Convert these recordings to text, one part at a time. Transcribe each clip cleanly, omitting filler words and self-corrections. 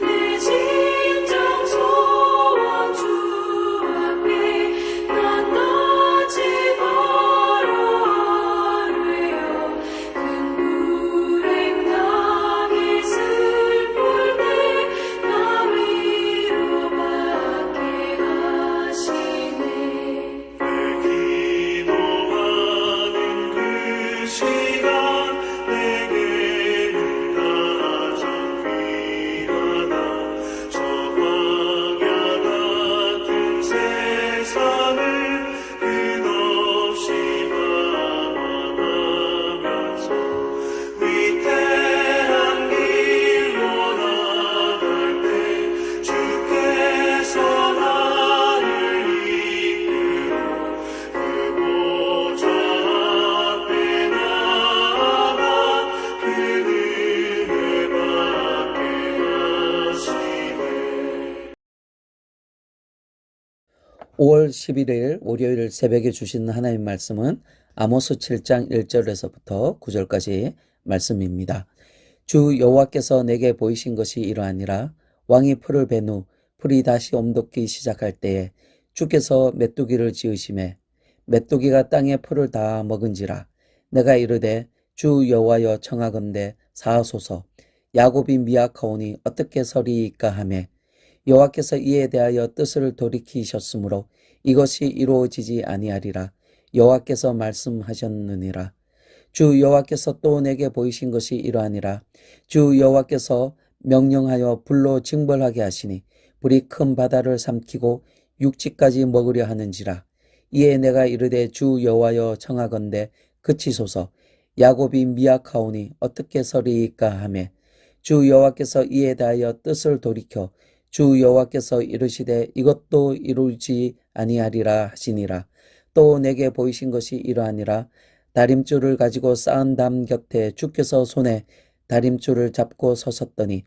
내 진정소원 주 앞에 낱낱이 벌어뢰어 큰 불행당해 슬플 때 나 위로받게 하시네. 내 기도하는 그 시간 내게는 가장 귀하다. 저 광야 같은 세상을 끝없이 방황하면서 위태한 길로 나갈 때 주께서 나를 이끌어 그 보좌 앞에 나아가 그 은혜 받게 하시네. 5월 11일 월요일 새벽에 주신 하나님 말씀은 아모스 7장 1절에서부터 9절까지 말씀입니다. 주 여호와께서 내게 보이신 것이 이러하니라. 왕이 풀을 벤 후 풀이 다시 옴돋기 시작할 때에 주께서 메뚜기를 지으심에 메뚜기가 땅에 풀을 다 먹은지라. 내가 이르되 주 여호와여 청하건대 사하소서. 야곱이 미약하오니 어떻게 서리이까 하매 여호와께서 이에 대하여 뜻을 돌이키셨으므로 이것이 이루어지지 아니하리라. 여호와께서 말씀하셨느니라. 주 여호와께서 또 내게 보이신 것이 이러하니라. 주 여호와께서 명령하여 불로 징벌하게 하시니 불이 큰 바다를 삼키고 육지까지 먹으려 하는지라. 이에 내가 이르되 주 여호와여 청하건대 그치소서. 야곱이 미약하오니 어떻게 서리이까 하매 주 여호와께서 이에 대하여 뜻을 돌이켜 주 여호와께서 이르시되 이것도 이루지 아니하리라 하시니라. 또 내게 보이신 것이 이러하니라. 다림줄을 가지고 쌓은 담 곁에 주께서 손에 다림줄을 잡고 서섰더니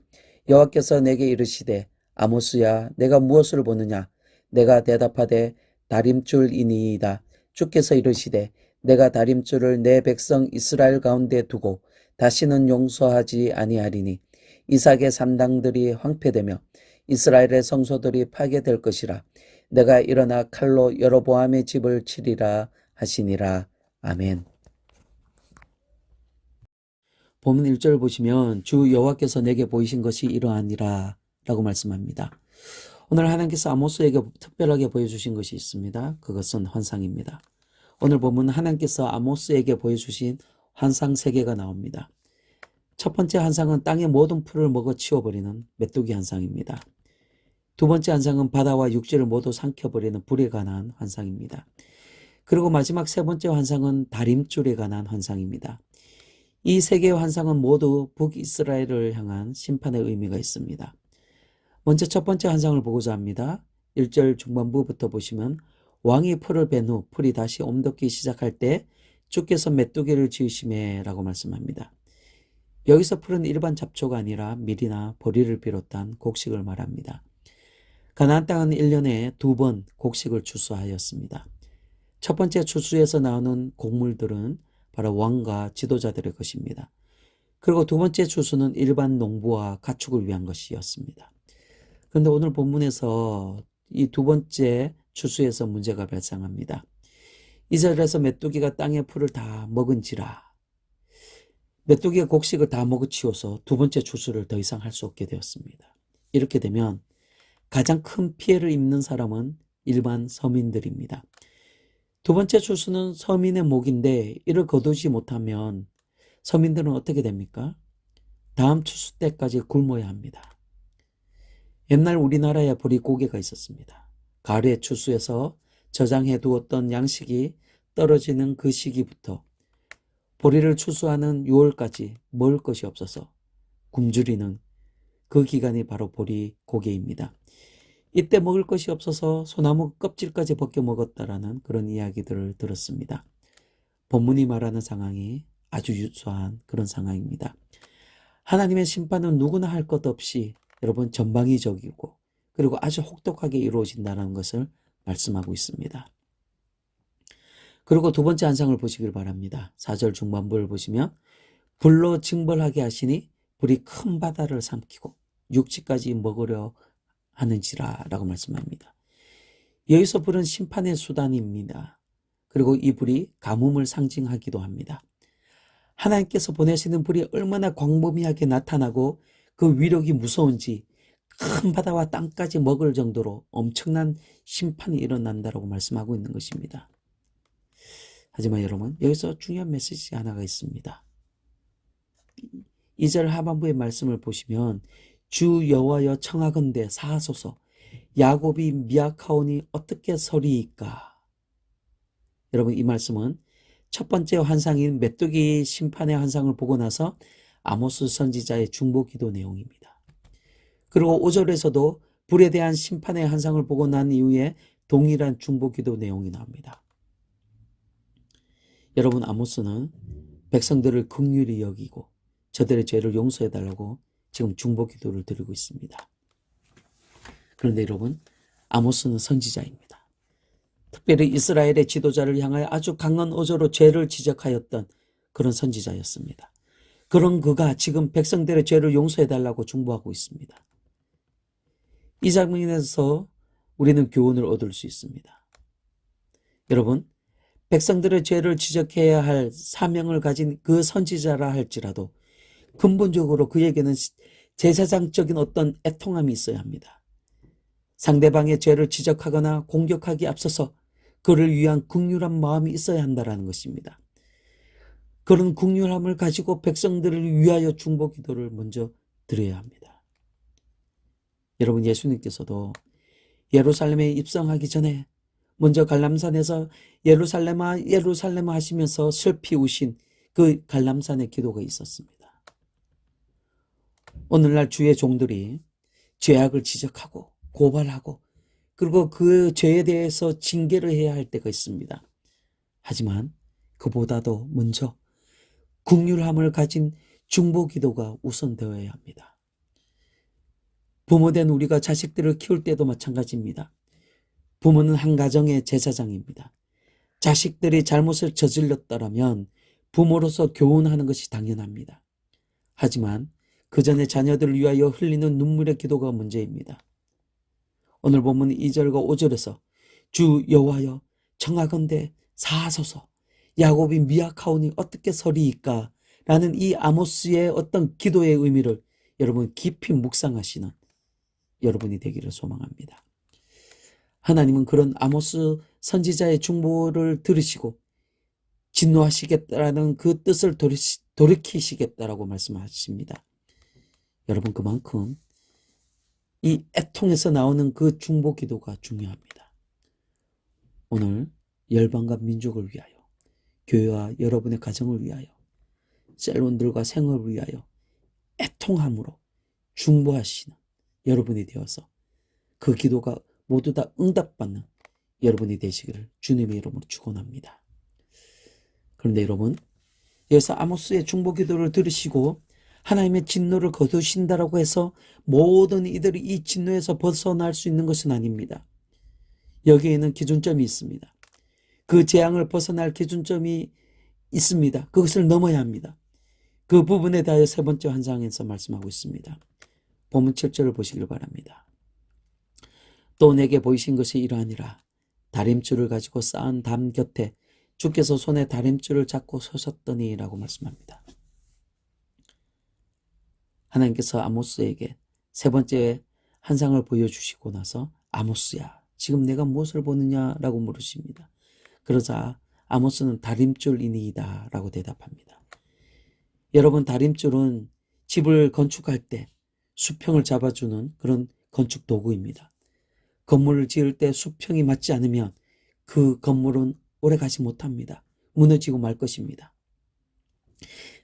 여호와께서 내게 이르시되 아모스야 내가 무엇을 보느냐. 내가 대답하되 다림줄이니이다. 주께서 이르시되 내가 다림줄을 내 백성 이스라엘 가운데 두고 다시는 용서하지 아니하리니 이삭의 산당들이 황폐되며 이스라엘의 성소들이 파괴될 것이라. 내가 일어나 칼로 여로보암의 집을 치리라 하시니라. 아멘. 본문 1절 보시면 주 여호와께서 내게 보이신 것이 이러하니라 라고 말씀합니다. 오늘 하나님께서 아모스에게 특별하게 보여주신 것이 있습니다. 그것은 환상입니다. 오늘 본문 하나님께서 아모스에게 보여주신 환상 3개가 나옵니다. 첫 번째 환상은 땅의 모든 풀을 먹어 치워버리는 메뚜기 환상입니다. 두 번째 환상은 바다와 육지를 모두 삼켜버리는 불에 관한 환상입니다. 그리고 마지막 세 번째 환상은 다림줄에 관한 환상입니다. 이 3개의 환상은 모두 북이스라엘을 향한 심판의 의미가 있습니다. 먼저 첫 번째 환상을 보고자 합니다. 1절 중반부부터 보시면 왕이 풀을 벤 후 풀이 다시 옴돋기 시작할 때 주께서 메뚜기를 지으심에 라고 말씀합니다. 여기서 풀은 일반 잡초가 아니라 밀이나 보리를 비롯한 곡식을 말합니다. 가나안 땅은 1년에 2번 곡식을 추수하였습니다. 첫 번째 추수에서 나오는 곡물들은 바로 왕과 지도자들의 것입니다. 그리고 두 번째 추수는 일반 농부와 가축을 위한 것이었습니다. 그런데 오늘 본문에서 이 두 번째 추수에서 문제가 발생합니다. 2절에서 메뚜기가 땅의 풀을 다 먹은지라. 메뚜기가 곡식을 다 먹어치워서 두 번째 추수를 더 이상 할 수 없게 되었습니다. 이렇게 되면 가장 큰 피해를 입는 사람은 일반 서민들입니다. 두 번째 추수는 서민의 목인데 이를 거두지 못하면 서민들은 어떻게 됩니까? 다음 추수 때까지 굶어야 합니다. 옛날 우리나라에 보리고개가 있었습니다. 가을에 추수해서 저장해 두었던 양식이 떨어지는 그 시기부터 보리를 추수하는 6월까지 먹을 것이 없어서 굶주리는 그 기간이 바로 보리고개입니다. 이때 먹을 것이 없어서 소나무 껍질까지 벗겨 먹었다라는 그런 이야기들을 들었습니다. 본문이 말하는 상황이 아주 유사한 그런 상황입니다. 하나님의 심판은 누구나 할 것 없이 여러분 전방위적이고 그리고 아주 혹독하게 이루어진다는 것을 말씀하고 있습니다. 그리고 두 번째 환상을 보시길 바랍니다. 4절 중반부를 보시면 불로 징벌하게 하시니 불이 큰 바다를 삼키고 육지까지 먹으려 하는지라 라고 말씀합니다. 여기서 불은 심판의 수단입니다. 그리고 이 불이 가뭄을 상징하기도 합니다. 하나님께서 보내시는 불이 얼마나 광범위하게 나타나고 그 위력이 무서운지 큰 바다와 땅까지 먹을 정도로 엄청난 심판이 일어난다라고 말씀하고 있는 것입니다. 하지만 여러분, 여기서 중요한 메시지 하나가 있습니다. 2절 하반부의 말씀을 보시면 주 여호와여 청하건대 사하소서 야곱이 미약하오니 어떻게 서리이까. 여러분, 이 말씀은 첫 번째 환상인 메뚜기 심판의 환상을 보고 나서 아모스 선지자의 중보기도 내용입니다. 그리고 5절에서도 불에 대한 심판의 환상을 보고 난 이후에 동일한 중보기도 내용이 나옵니다. 여러분, 아모스는 백성들을 긍휼히 여기고 저들의 죄를 용서해달라고 지금 중보기도를 드리고 있습니다. 그런데 여러분, 아모스는 선지자입니다. 특별히 이스라엘의 지도자를 향하여 아주 강한 어조로 죄를 지적하였던 그런 선지자였습니다. 그런 그가 지금 백성들의 죄를 용서해달라고 중보하고 있습니다. 이 장면에서 우리는 교훈을 얻을 수 있습니다. 여러분, 백성들의 죄를 지적해야 할 사명을 가진 그 선지자라 할지라도 근본적으로 그에게는 제사장적인 어떤 애통함이 있어야 합니다. 상대방의 죄를 지적하거나 공격하기에 앞서서 그를 위한 긍휼한 마음이 있어야 한다는 것입니다. 그런 긍휼함을 가지고 백성들을 위하여 중보기도를 먼저 드려야 합니다. 여러분, 예수님께서도 예루살렘에 입성하기 전에 먼저 갈람산에서 예루살렘아 예루살렘아 하시면서 슬피 우신 그 갈람산의 기도가 있었습니다. 오늘날 주의 종들이 죄악을 지적하고 고발하고 그리고 그 죄에 대해서 징계를 해야 할 때가 있습니다. 하지만 그보다도 먼저 긍휼함을 가진 중보기도가 우선되어야 합니다. 부모된 우리가 자식들을 키울 때도 마찬가지입니다. 부모는 한 가정의 제사장입니다. 자식들이 잘못을 저질렀더라면 부모로서 교훈하는 것이 당연합니다. 하지만 그 전에 자녀들을 위하여 흘리는 눈물의 기도가 문제입니다. 오늘 본문 2절과 5절에서 주 여호와여 청하건대 사하소서 야곱이 미약하오니 어떻게 서리이까 라는 이 아모스의 어떤 기도의 의미를 여러분 깊이 묵상하시는 여러분이 되기를 소망합니다. 하나님은 그런 아모스 선지자의 중보를 들으시고 진노하시겠다라는 그 뜻을 돌이키시겠다라고 말씀하십니다. 여러분, 그만큼 이 애통에서 나오는 그 중보 기도가 중요합니다. 오늘 열방과 민족을 위하여, 교회와 여러분의 가정을 위하여, 셀론들과 생업을 위하여 애통함으로 중보하시는 여러분이 되어서 그 기도가 모두 다 응답받는 여러분이 되시기를 주님의 이름으로 축원합니다. 그런데 여러분, 여기서 아모스의 중보 기도를 들으시고 하나님의 진노를 거두신다라고 해서 모든 이들이 이 진노에서 벗어날 수 있는 것은 아닙니다. 여기에는 기준점이 있습니다. 그 재앙을 벗어날 기준점이 있습니다. 그것을 넘어야 합니다. 그 부분에 대하여 세 번째 환상에서 말씀하고 있습니다. 본문 7절을 보시길 바랍니다. 또 내게 보이신 것이 이러하니라. 다림줄을 가지고 쌓은 담 곁에 주께서 손에 다림줄을 잡고 서셨더니 라고 말씀합니다. 하나님께서 아모스에게 세 번째 환상을 보여주시고 나서 아모스야, 지금 내가 무엇을 보느냐라고 물으십니다. 그러자 아모스는 다림줄이니이다 라고 대답합니다. 여러분, 다림줄은 집을 건축할 때 수평을 잡아주는 그런 건축 도구입니다. 건물을 지을 때 수평이 맞지 않으면 그 건물은 오래 가지 못합니다. 무너지고 말 것입니다.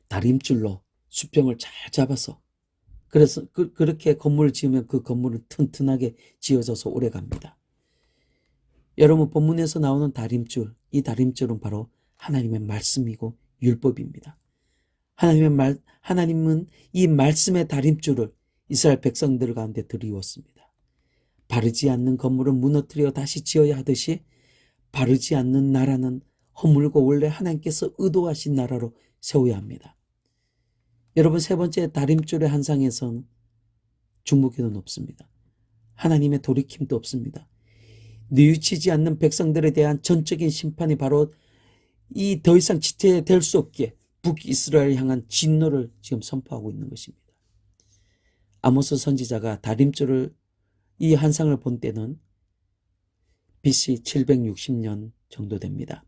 다림줄로 수평을 잘 잡아서 그래서 그렇게 건물을 지으면 그 건물은 튼튼하게 지어져서 오래 갑니다. 여러분, 본문에서 나오는 다림줄, 이 다림줄은 바로 하나님의 말씀이고 율법입니다. 하나님은 이 말씀의 다림줄을 이스라엘 백성들 가운데 드리웠습니다. 바르지 않는 건물은 무너뜨려 다시 지어야 하듯이 바르지 않는 나라는 허물고 원래 하나님께서 의도하신 나라로 세워야 합니다. 여러분, 세 번째 다림줄의 환상에서는 중보기도는 없습니다. 하나님의 돌이킴도 없습니다. 뉘우치지 않는 백성들에 대한 전적인 심판이 바로 이 더 이상 지체될 수 없게 북이스라엘 향한 진노를 지금 선포하고 있는 것입니다. 아모스 선지자가 다림줄을 이 환상을 본 때는 BC 760년 정도 됩니다.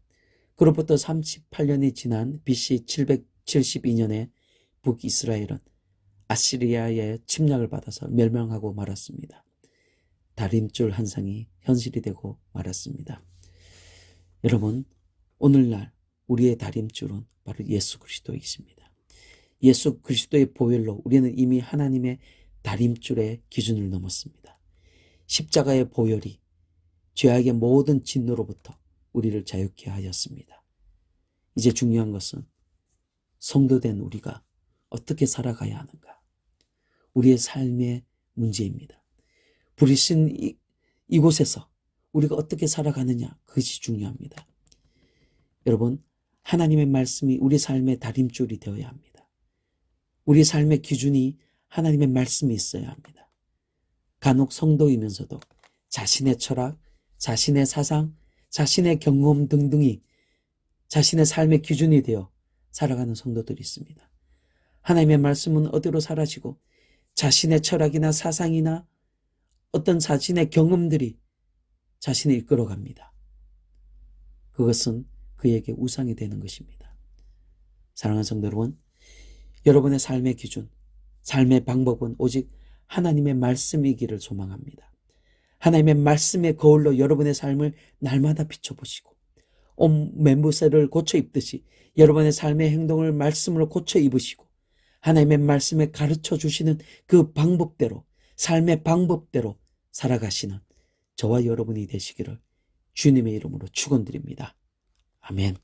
그로부터 38년이 지난 BC 772년에 북이스라엘은 아시리아의 침략을 받아서 멸망하고 말았습니다. 다림줄 환상이 현실이 되고 말았습니다. 여러분, 오늘날 우리의 다림줄은 바로 예수 그리스도이십니다. 예수 그리스도의 보혈로 우리는 이미 하나님의 다림줄의 기준을 넘었습니다. 십자가의 보혈이 죄악의 모든 진노로부터 우리를 자유케 하였습니다. 이제 중요한 것은 성도된 우리가 어떻게 살아가야 하는가? 우리의 삶의 문제입니다. 부르신 이곳에서 우리가 어떻게 살아가느냐, 그것이 중요합니다. 여러분, 하나님의 말씀이 우리 삶의 다림줄이 되어야 합니다. 우리 삶의 기준이 하나님의 말씀이 있어야 합니다. 간혹 성도이면서도 자신의 철학, 자신의 사상, 자신의 경험 등등이 자신의 삶의 기준이 되어 살아가는 성도들이 있습니다. 하나님의 말씀은 어디로 사라지고 자신의 철학이나 사상이나 어떤 자신의 경험들이 자신을 이끌어갑니다. 그것은 그에게 우상이 되는 것입니다. 사랑하는 성도 여러분, 여러분의 삶의 기준, 삶의 방법은 오직 하나님의 말씀이기를 소망합니다. 하나님의 말씀의 거울로 여러분의 삶을 날마다 비춰보시고 옷 매무새를 고쳐 입듯이 여러분의 삶의 행동을 말씀으로 고쳐 입으시고 하나님의 말씀에 가르쳐 주시는 그 방법대로, 삶의 방법대로 살아가시는 저와 여러분이 되시기를 주님의 이름으로 축원드립니다. 아멘.